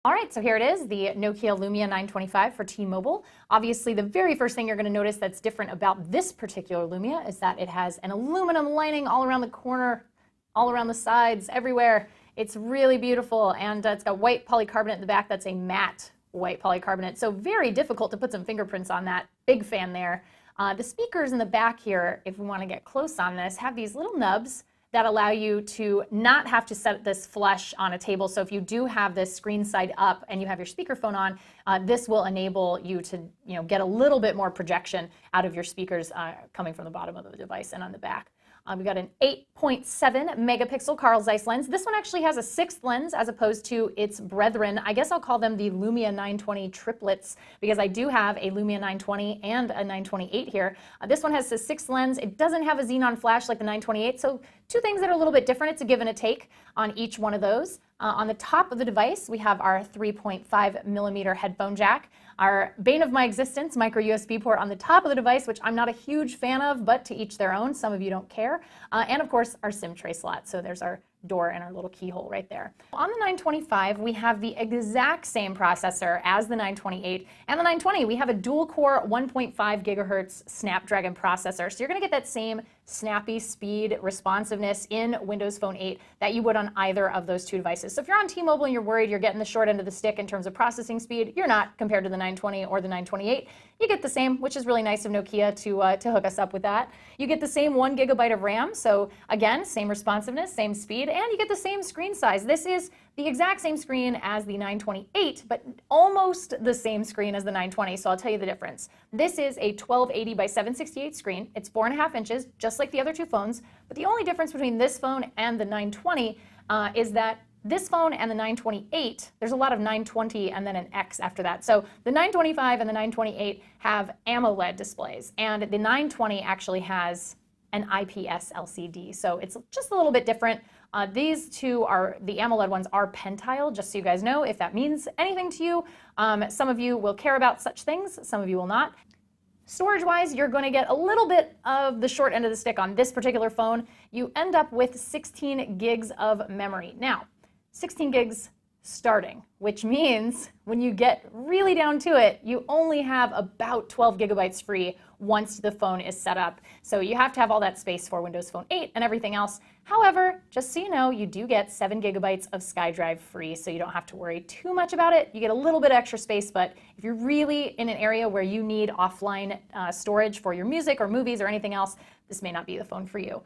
All right, so here it is, the Nokia Lumia 925 for T-Mobile. Obviously, the very first thing you're going to notice that's different about this particular Lumia is that it has an aluminum lining all around the corner, all around the sides, everywhere. It's really beautiful, and it's got white polycarbonate in the back. That's a matte white polycarbonate, so very difficult to put some fingerprints on that. Big fan there. The speakers in the back here, if we want to get close on this, have these little nubs that allow you to not have to set this flush on a table. So if you do have this screen side up and you have your speakerphone on, this will enable you to get a little bit more projection out of your speakers coming from the bottom of the device and on the back. We've got an 8.7 megapixel Carl Zeiss lens. This one actually has a 6th lens as opposed to its brethren. I guess I'll call them the Lumia 920 triplets because I do have a Lumia 920 and a 928 here. This one has a 6th lens. It doesn't have a xenon flash like the 928, so two things that are a little bit different. It's a give and a take on each one of those. On the top of the device, we have our 3.5 millimeter headphone jack, our bane of my existence micro USB port on the top of the device, which I'm not a huge fan of, but to each their own. Some of you don't care. And of course, our SIM tray slot. So there's our door and our little keyhole right there. On the 925, we have the exact same processor as the 928 and the 920. We have a dual-core 1.5 gigahertz Snapdragon processor. So you're going to get that same snappy speed responsiveness in Windows Phone 8 that you would on either of those two devices. So if you're on T-Mobile and you're worried you're getting the short end of the stick in terms of processing speed, you're not compared to the 920 or the 928. You get the same, which is really nice of Nokia to hook us up with that. You get the same 1 gigabyte of RAM. So again, same responsiveness, same speed, and you get the same screen size. This is the exact same screen as the 928, but almost the same screen as the 920, so I'll tell you the difference. This is a 1280 by 768 screen. It's 4.5 inches, just like the other two phones, but the only difference between this phone and the 920 is that this phone and the 928, there's a lot of 920 and then an X after that. So the 925 and the 928 have AMOLED displays, and the 920 actually has an IPS LCD, so it's just a little bit different. These two are, the AMOLED ones are pentile, just so you guys know if that means anything to you. Some of you will care about such things, some of you will not. Storage-wise, you're going to get a little bit of the short end of the stick on this particular phone. You end up with 16 gigs of memory. Now, 16 gigs starting, which means when you get really down to it, you only have about 12 gigabytes free once the phone is set up. So you have to have all that space for Windows Phone 8 and everything else. However, just so you know, you do get 7 gigabytes of SkyDrive free, so you don't have to worry too much about it. You get a little bit extra space, but if you're really in an area where you need offline storage for your music or movies or anything else, this may not be the phone for you.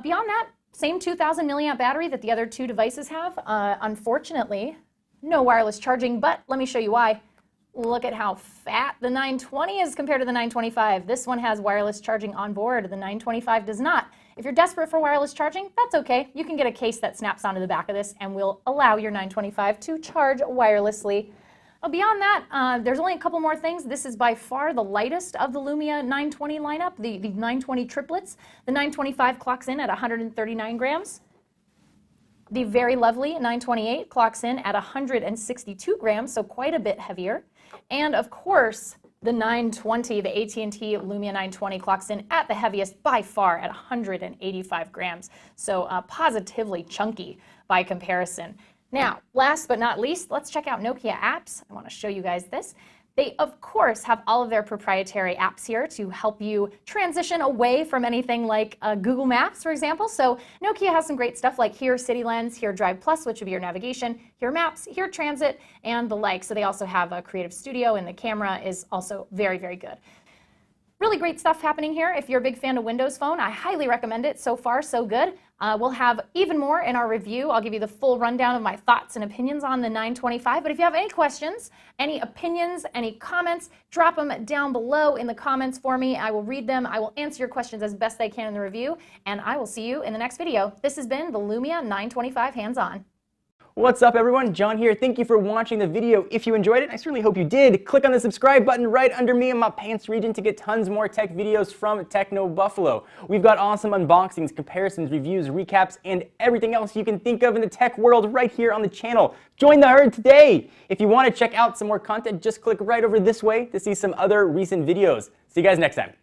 Beyond that, same 2,000 milliamp battery that the other two devices have. Unfortunately, no wireless charging, but let me show you why. Look at how fat the 920 is compared to the 925. This one has wireless charging on board. The 925 does not. If you're desperate for wireless charging, that's okay. You can get a case that snaps onto the back of this and will allow your 925 to charge wirelessly. Beyond that, there's only a couple more things. This is by far the lightest of the Lumia 920 lineup, the 920 triplets. The 925 clocks in at 139 grams. The very lovely 928 clocks in at 162 grams, so quite a bit heavier. And of course, the 920, the AT&T Lumia 920 clocks in at the heaviest by far at 185 grams, so positively chunky by comparison. Now, last but not least, let's check out Nokia Apps. I want to show you guys this. They, of course, have all of their proprietary apps here to help you transition away from anything like Google Maps, for example. So Nokia has some great stuff like here City Lens, here Drive Plus, which would be your navigation, here Maps, here Transit, and the like. So they also have a Creative Studio, and the camera is also very, very good. Really great stuff happening here. If you're a big fan of Windows Phone, I highly recommend it. So far, so good. We'll have even more in our review. I'll give you the full rundown of my thoughts and opinions on the 925. But if you have any questions, any opinions, any comments, drop them down below in the comments for me. I will read them. I will answer your questions as best I can in the review. And I will see you in the next video. This has been the Lumia 925 hands-on. What's up everyone, John here. Thank you for watching the video. If you enjoyed it, I certainly hope you did. Click on the subscribe button right under me in my pants region to get tons more tech videos from Techno Buffalo. We've got awesome unboxings, comparisons, reviews, recaps, and everything else you can think of in the tech world right here on the channel. Join the herd today. If you want to check out some more content, just click right over this way to see some other recent videos. See you guys next time.